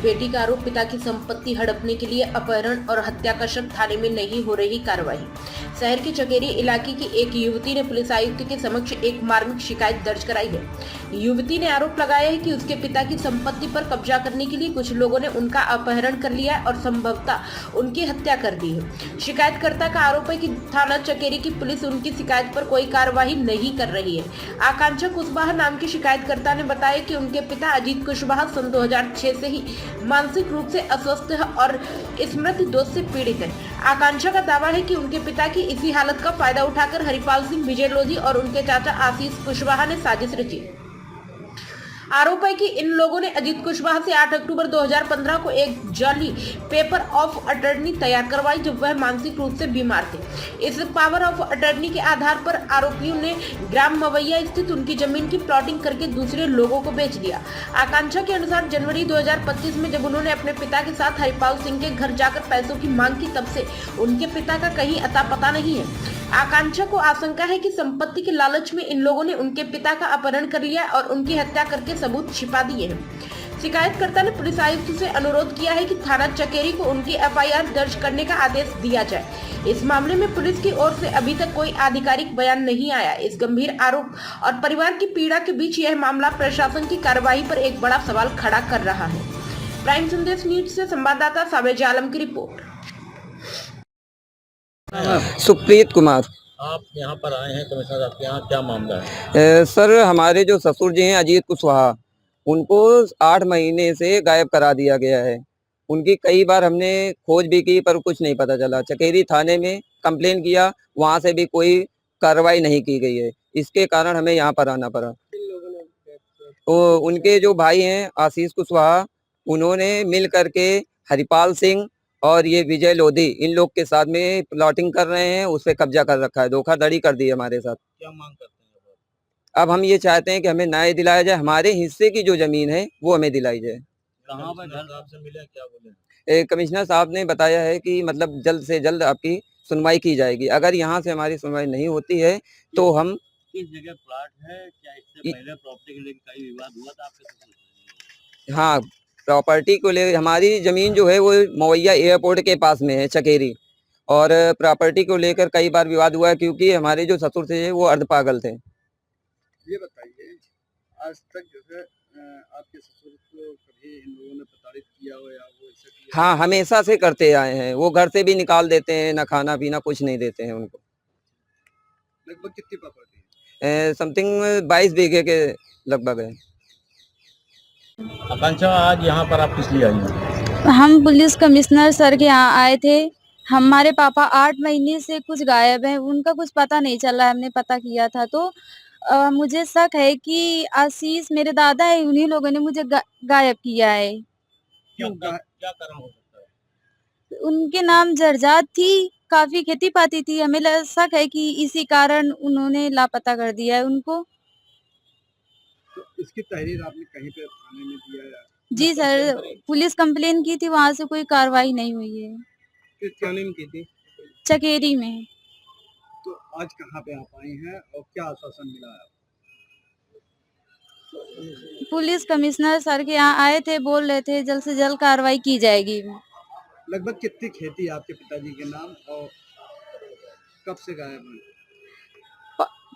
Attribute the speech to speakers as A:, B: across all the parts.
A: बेटी का आरोप, पिता की संपत्ति हड़पने के लिए अपहरण और हत्या का शक, थाने में नहीं हो रही कार्रवाई। शहर के चकेरी इलाके की एक युवती ने पुलिस आयुक्त के समक्ष एक मार्मिक शिकायत दर्ज कराई है। युवती ने आरोप लगाया है कि उसके पिता की संपत्ति पर कब्जा करने के लिए कुछ लोगों ने उनका अपहरण कर लिया और संभवतः उनकी हत्या कर दी है। शिकायतकर्ता का आरोप है कि थाना चकेरी की पुलिस उनकी शिकायत पर कोई कार्रवाई नहीं कर रही है। आकांक्षा कुशवाहा नाम की शिकायतकर्ता ने बताया कि उनके पिता अजीत कुशवाहा सन 2006 से ही मानसिक रूप से अस्वस्थ है और स्मृति दोष से पीड़ित है। आकांक्षा का दावा है कि उनके पिता की इसी हालत का फायदा उठाकर हरिपाल सिंह, विजय लोधी और उनके चाचा आशीष कुशवाहा ने साजिश रची। आरोप है कि इन लोगों ने अजीत कुशवाहा से 8 अक्टूबर 2015 को एक जाली पेपर ऑफ अटर्नी तैयार करवाई जब वह मानसिक रूप से बीमार थे। इस पावर ऑफ अटर्नी के आधार पर आरोपियों ने ग्राम मवैया स्थित उनकी जमीन की प्लॉटिंग करके दूसरे लोगों को बेच दिया। आकांक्षा के अनुसार जनवरी 2025 में जब उन्होंने अपने पिता के साथ हरिपाल सिंह के घर जाकर पैसों की मांग की, तब से उनके पिता का कहीं अता पता नहीं है। आकांक्षा को आशंका है कि संपत्ति के लालच में इन लोगों ने उनके पिता का अपहरण कर लिया और उनकी हत्या करके सबूत छिपा दिए हैं। शिकायतकर्ता ने पुलिस आयुक्त से अनुरोध किया है कि थाना चकेरी को उनकी एफआईआर दर्ज करने का आदेश दिया जाए। इस मामले में पुलिस की ओर से अभी तक कोई आधिकारिक बयान नहीं आया। इस गंभीर आरोप और परिवार की पीड़ा के बीच यह मामला प्रशासन की कार्रवाई पर एक बड़ा सवाल खड़ा कर रहा है। प्राइम संदेश न्यूज से संवाददाता सावेज आलम की रिपोर्ट।
B: सुप्रीत कुमार।
C: आप यहाँ पर आए हैं कमिश्नर साहब के यहाँ, क्या मामला है?
B: सर, हमारे जो ससुर जी हैं अजीत कुशवाहा, उनको 8 महीने से गायब करा दिया गया है। उनकी कई बार हमने खोज भी की पर कुछ नहीं पता चला। चकेरी थाने में कंप्लेन किया, वहाँ से भी कोई कार्रवाई नहीं की गई है। इसके कारण हमें यहाँ पर आना पड़ा। तो उनके जो भाई हैं आशीष कुशवाहा, उन्होंने मिल करके हरिपाल सिंह और ये विजय लोधी, इन लोग के साथ में प्लॉटिंग कर रहे हैं, उस पर कब्जा कर रखा है, धोखाधड़ी कर दी है हमारे साथ।
C: क्या मांग करते हैं?
B: अब हम ये चाहते हैं कि हमें न्याय दिलाया जाए, हमारे हिस्से की जो जमीन है वो हमें दिलाई जाए।
C: कहाँ पर घर आपसे मिले, क्या बोले?
B: कमिश्नर साहब ने बताया है कि मतलब जल्द से जल्द आपकी सुनवाई की जाएगी। अगर यहाँ से हमारी सुनवाई नहीं होती है तो हम
C: किस जगह प्लाट है? क्या इससे पहले प्रॉपर्टी के लिए कई विवाद हुआ था आपके साथ?
B: हाँ, प्रॉपर्टी को ले हमारी जमीन जो है वो मवैया एयरपोर्ट के पास में है चकेरी, और प्रॉपर्टी को लेकर कई बार विवाद हुआ है क्योंकि हमारे जो ससुर थे वो अर्ध पागल थे।
D: ये बताइए, आज तक जो है आपके ससुर को कभी इन लोगों ने प्रताड़ित किया हो या वो ऐसा किया?
B: हाँ, हमेशा से करते आए हैं। वो घर से भी निकाल देते हैं, ना खाना पीना कुछ नहीं देते हैं उनको।
D: लगभग कितनी प्रॉपर्टी है?
B: समथिंग 22 बीघे के लगभग है।
C: आकांक्षा, आज यहाँ पर आप किस लिए आई हैं?
E: हम पुलिस कमिश्नर सर के यहाँ आए थे। हमारे पापा 8 महीने से कुछ गायब हैं, उनका कुछ पता नहीं चला। हमने पता किया था तो मुझे शक है कि आशीष मेरे दादा है, उन्हीं लोगों ने मुझे गायब किया है।
C: क्या कारण हो सकता है?
E: उनके नाम जरजात थी, काफी खेती पाती थी। हमें शक है कि इसी कारण उन्होंने लापता कर दिया है उनको।
D: तो इसकी तहरीर आपने कहीं पे थाने में दिया है?
E: जी सर, पुलिस कंप्लेन की थी, वहाँ से कोई कार्रवाई नहीं हुई है।
D: किस थाने में की थी?
E: चकेरी में।
D: तो आज कहाँ पे आप आई हैं और क्या आश्वासन मिला है?
E: पुलिस कमिश्नर सर के यहाँ आए थे, बोल रहे थे जल्द से जल्द कार्रवाई की जाएगी।
D: लगभग कितनी खेती है आपके पिताजी के नाम और कब से गायब हैं?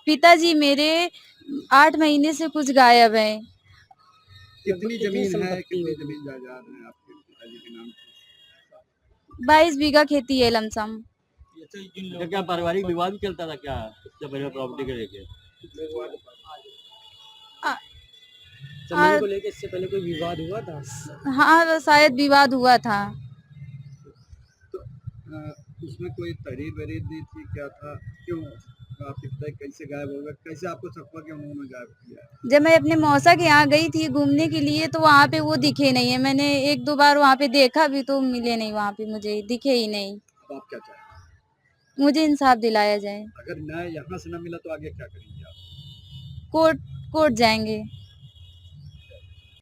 E: पिताजी मेरे 8 महीने से कुछ गायब हैं।
D: कितनी जमीन है, कितनी जमीन जायदाद है आपके पिताजी के नाम?
E: 22 बीघा खेती है लमसम।
C: क्या पारिवारिक विवाद भी चलता था क्या इससे पहले प्रॉपर्टी के लेके?
B: जमीन को लेकर इससे पहले कोई विवाद हुआ था?
E: हाँ, शायद विवाद हुआ था।
D: तो उसमें कोई तहरीर वहरीर दी थी, क्या था? क्यों आपके पिता कैसे गायब हो गए? कैसे आपको शक हुआ कि उन्होंने गायब किया?
E: जब मैं अपने मौसा के यहाँ गई थी घूमने के लिए तो वहाँ पे वो दिखे नहीं है। मैंने 1-2 बार वहाँ पे देखा भी तो मिले नहीं, वहाँ पे मुझे दिखे ही नहीं।
D: अब आप क्या चाहते हैं?
E: मुझे इंसाफ दिलाया जाए।
D: अगर न्याय यहाँ से न मिला तो आगे क्या करेंगे आप?
E: कोर्ट जाएंगे।